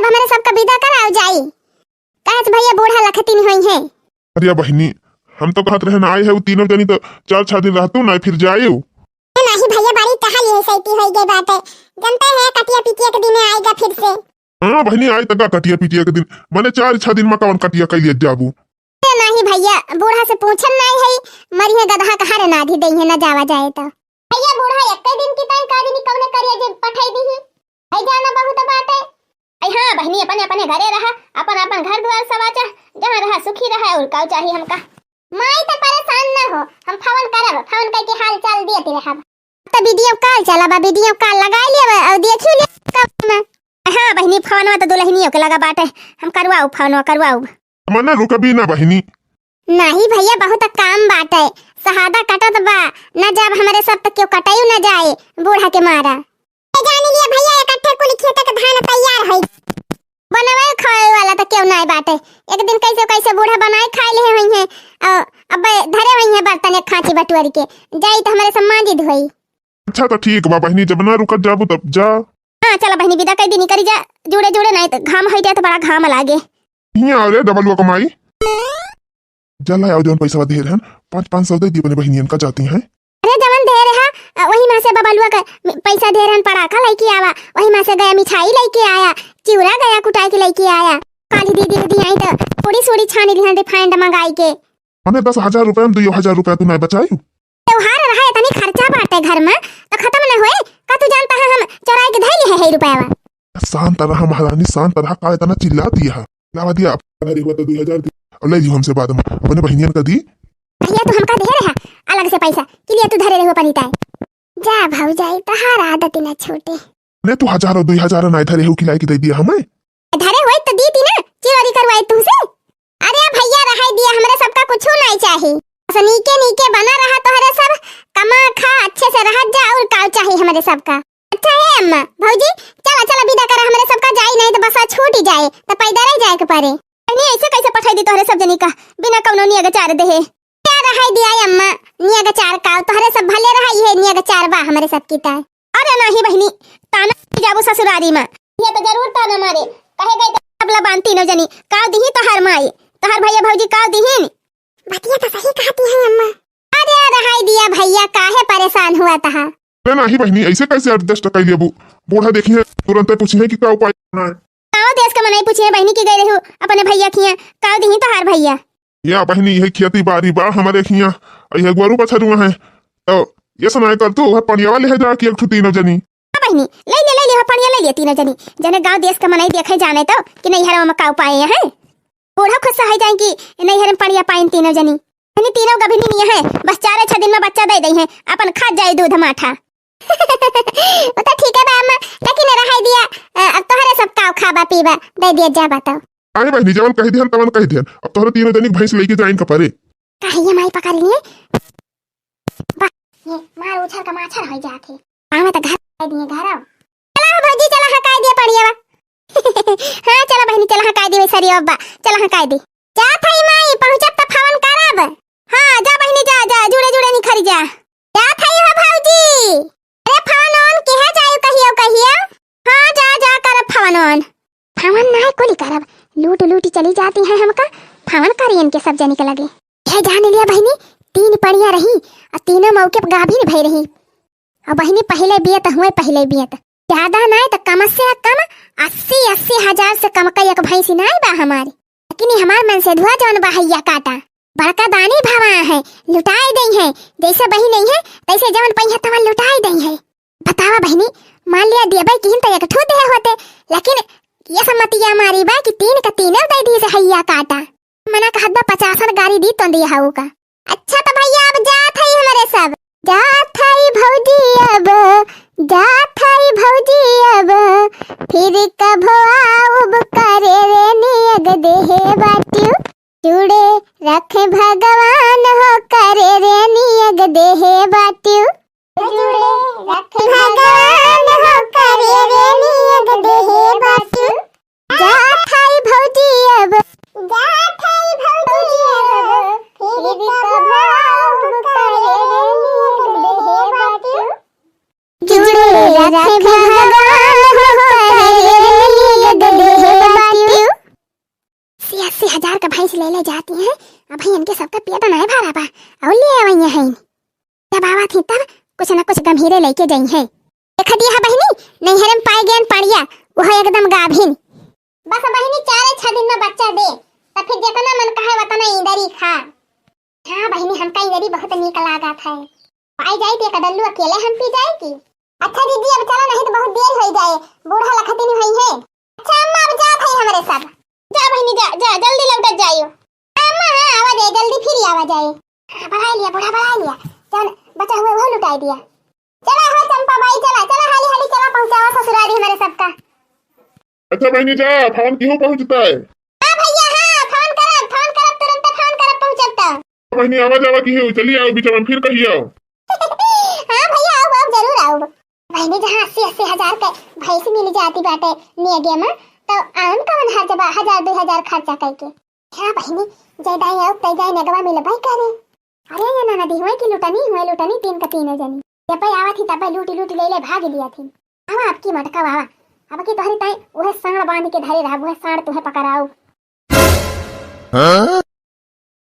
हमारे सबका विदा कराओ जाई। कहत भैया बूढ़ा लखती नहीं हुई है। अरे बहनी हम तो कहत रहे ना आए है वो तीनों जनी तो 4-6 दिन रहतू ना फिर जाए। नहीं भैया बड़ी कहा ये सही हो गई बात है। जनता है कटिया पिटिया के दिन आएगा फिर से। हां बहनी आए तक कटिया पिटिया के दिन माने 4-6 दिन में कौन कटिया कइले जाबू। नहीं भैया बूढ़ा से पूछन नहीं है मरिया गधा कहारे ना धी दई है ना जावा जाए तो। भैया बूढ़ा एक दिन की तय का दिन कौने करिए जे पठाई दी है। भाई जाना बहुत बात है। आई हां बहनी अपने अपने घरे रहा अपन अपन घर द्वार सवाचा जहां रहा सुखी रहा और का चाहिए हमका। माई तो परेशान ना हो हम फोन करब फोन करके हाल चाल देते रहब। तो वीडियो कॉल चलाबा वीडियो कॉल लगा लिया और देखियो ले कब में। हां बहनी फोनवा तो दुल्हनियों के लगा बाटे हम करवाओ फोनवा करवाओ। मने रुकबी ना बहनी। नहीं भैया बहुत काम बाटे शहादा कटत बा न जब हमारे सब तक क्यों कटाई न जाए बूढ़ा के मारा। जाने लिया भैया इकट्ठे कुल खेत का धान तैयार है बनवाए खाए वाला तो क्यों नहीं बाटे। एक दिन कैसे कैसे बूढ़ा बनाए खाए ले हुई है अब धरे हुई है बर्तन एक खांची बटुआरी के जाई तो हमारे सम्मान जी धोई। अच्छा तो ठीक बा बहनी जब ना रुकत जाबू तब जा। हां चला बहनी विदा कर दी नहीं करी जा जुड़े जुड़े नहीं तो घाम होई जाए तो बड़ा घाम लागे। हिया आ रे डबल कमाई जला आओ जोन पैसा दे रहन 500 दे दी बने बहनियन का जाती हैं। अरे जवन दे रहा वही में से बबलुआ का पैसा दे रहन पड़ाका लेके आवा वही में से गया मिठाई लेके आया चिवड़ा गया कुटाई के लेके आया काली दीदी दी आई तो थोड़ी सोड़ी छानी दी रिफाइंड मंगाई के हमें 10,000 रुपए में 2,000 रुपए तू नहीं बचाई। त्योहार रहा इतनी खर्चा बाटे घर में तो खत्म न होए का तू जानता है हम चोराई के धैले है रुपया। शांत रहा महारानी शांत रहा का इतना चिल्लाती है लावा दिया अरे हुआ तो 2,000 दी और ले लियो हमसे बाद में अपने बहनियन का दी। भैया तू हमका दे रहा अलग से पैसा के लिए तू धरे रहो पनीता जा भाऊ जाई तहार आदत न छोटे ने तू 1,000 और 2,000 नहीं धरे हो खिलाई के दे दिया हमें धरे होए तो दी थी ना चिरोरी करवाई तुमसे। अरे भैया रहा दिया हमरे सबका कुछ नहीं चाहिए नीके नीके बना रहा तो हरे सब कमा खा अच्छे से रह जा और का चाहिए हमारे सबका। अच्छा है अम्मा भौजी चला चला विदा करा हमारे सबका जाई नहीं तो बसा छूट ही जाए तो पैदल ही जाए के पड़े। नहीं ऐसे कैसे पठाई दी तोहरे सब जनी का बिना कौनो नियग चार दे है क्या रहाई दिया अम्मा नियग चार का तोहरे सब भले रहाई है नियग चार बा हमारे सब की ता। अरे नहीं बहनी ताना जाबू ससुरारी में ये तो जरूर ताना मारे कहे गई तबला बांधती न जनी का दीही तोहर माई तोहर भैया भौजी का दीहिन बतिया तो सही कहती है अम्मा। अरे रहाई दिया भैया काहे परेशान हुआ तहा। अरे नहीं बहनी ऐसे कैसे एडजस्ट कर लिया बूढ़ा देखी है तुरंत पूछी है कि क्या उपाय करना है। काओ देश का मनाई पूछी है बहनी की गई रहो अपने भैया खिया का दीही तोहर भैया या बहनी यही खेती बारी बा हमारे खिया यह गुरु पछरुआ है तो ये सुनाए कर तू है पनिया वाले है जा कि एक तीनों जनी बहनी ले ले पनिया ले ले तीनों जनी जने गांव देश का मनाई देखे जाने तो कि नहीं हरवा में का उपाय है बूढ़ा खुद सहाय जाए कि नहीं हरम पनिया पाइन तीनों जनी यानी तीनों गभिनी नहीं है बस 4-6 दिन में बच्चा दे दई है अपन खा जाए दूध माठा। वो तो ठीक है अम्मा लेकिन रहाई दिया अब तोहरे सब का खाबा पीबा दे दिया जा बताओ। अरे बहनी जवन कह दिहन तवन कह दिहन अब तोहरे तीनों जनी भैंस लेके जाइन का परे काहे ये माई पकड़ लिए ये मार उछल का माछर हो जाथे आमे तो घर दे दिए घर आओ चला भौजी चला हकाई दिए पड़ियावा। हां चला बहनी चला हकाई दिए सरी अब्बा चला हकाई दी जा थई माई पहुंचब त फोन करब। हां जा बहनी जा जा जुड़े जुड़े नहीं खरी जा थई हो भौजी अरे फोन ऑन के है जायो कहियो हां जा जा करब फोन ऑन फोन नहीं कोली करब लूट लूटी चली जाती है हमका फोन करियन के सब जने के लगे ये जाने लिया बहनी 3 पड़िया रही और तीनों मौके पर गाभी भई रही और बहनी पहले बियत हुए पहले बियत ज्यादा नहीं तो कम से कम 80 हजार से कम का एक भैंसी नहीं बा हमारी लेकिन हमार मन से धुआ जौन बहैया काटा बड़का दानी भावा है लुटाई दई है जैसे बही नहीं है तैसे जौन पई है तवन लुटाई दई है। बतावा बहनी मान लिया देबे किन तो एक ठो दे होते लेकिन ये सम्मतिया मारी बा कि 3 का 3 दे दी से हैया काटा मना कहत बा 50 गाड़ी दी तो दिया हाउ का। अच्छा तो भैया अब जा थई हमारे सब जा थई भौजी अब जा थई भौजी अब फिर कभो आऊब करे रे नियग देहे बाटियो जुड़े रखे भगवान हो करे रे नियग देहे बाटियो जुड़े रखे भगवान हो करे रे नियग देहे बाटियो जा थई भौजी अब जा थई भौजी अब फिर कभो आऊब करे रे नियग देहे बाटियो जुड़े रखे भगवान हो करे रे नियग देहे ले जाती हैं। अब भाई इनके सबका पेट नहीं भरा बा और ले आवई हैं। जब आवा थी तब कुछ न कुछ गंभीरे लेके गई हैं। देख दिया बहनी नहीं हरम पाए गए पड़िया वो है एकदम गाभिन। बस बहनी 4-6 दिन में बच्चा दे तो फिर जितना मन कहे उतना इंदरी खा। हाँ बहनी हमका इंदरी बहुत नीक लागत है। पाई जाए तो कदल्लू अकेले हम पी जाए की। अच्छा दीदी अब चलो नहीं तो बहुत देर हो जाए बूढ़ा लखती नहीं हुई है। अच्छा अम्मा अब जात है हमारे साथ। जा बहनी जा जा जल्दी लौट जाइयो। अम्मा हां आवा जाए जल्दी फिर आवा जाए। बढ़ा लिया बूढ़ा बढ़ा लिया चल बचा हुआ वो लुटाई दिया। चला हो चंपा बाई चला चला हाली हाली चला पहुंचावा ससुराली हमारे सबका। अच्छा बहनी जा फोन क्यों पहुंचता है। हां भैया हां फोन करब तुरंत फोन करब पहुंचता। बहनी आवाज आवा की है चलिए आओ बीच में फिर कहिए आओ। हां भैया आओ आप जरूर आओ। बहनी जहां 80 हजार के भैंस मिल जाती बाटे नेगे में तो आन कवन हर जब 1000-2000 खर्चा करके। हां बहनी जय दाई आओ तय जाए नेगवा मिल भाई करे। अरे ये ना नदी हुए कि लुटनी 3 का 3 जनी जब आवा थी तब लूटी ले भाग लिया थी। अब आपकी मटका बाबा अब की तोहरी ताई ओहे सांड बांध के धरे रहा वो सांड तुम्हें पकड़ाऊ।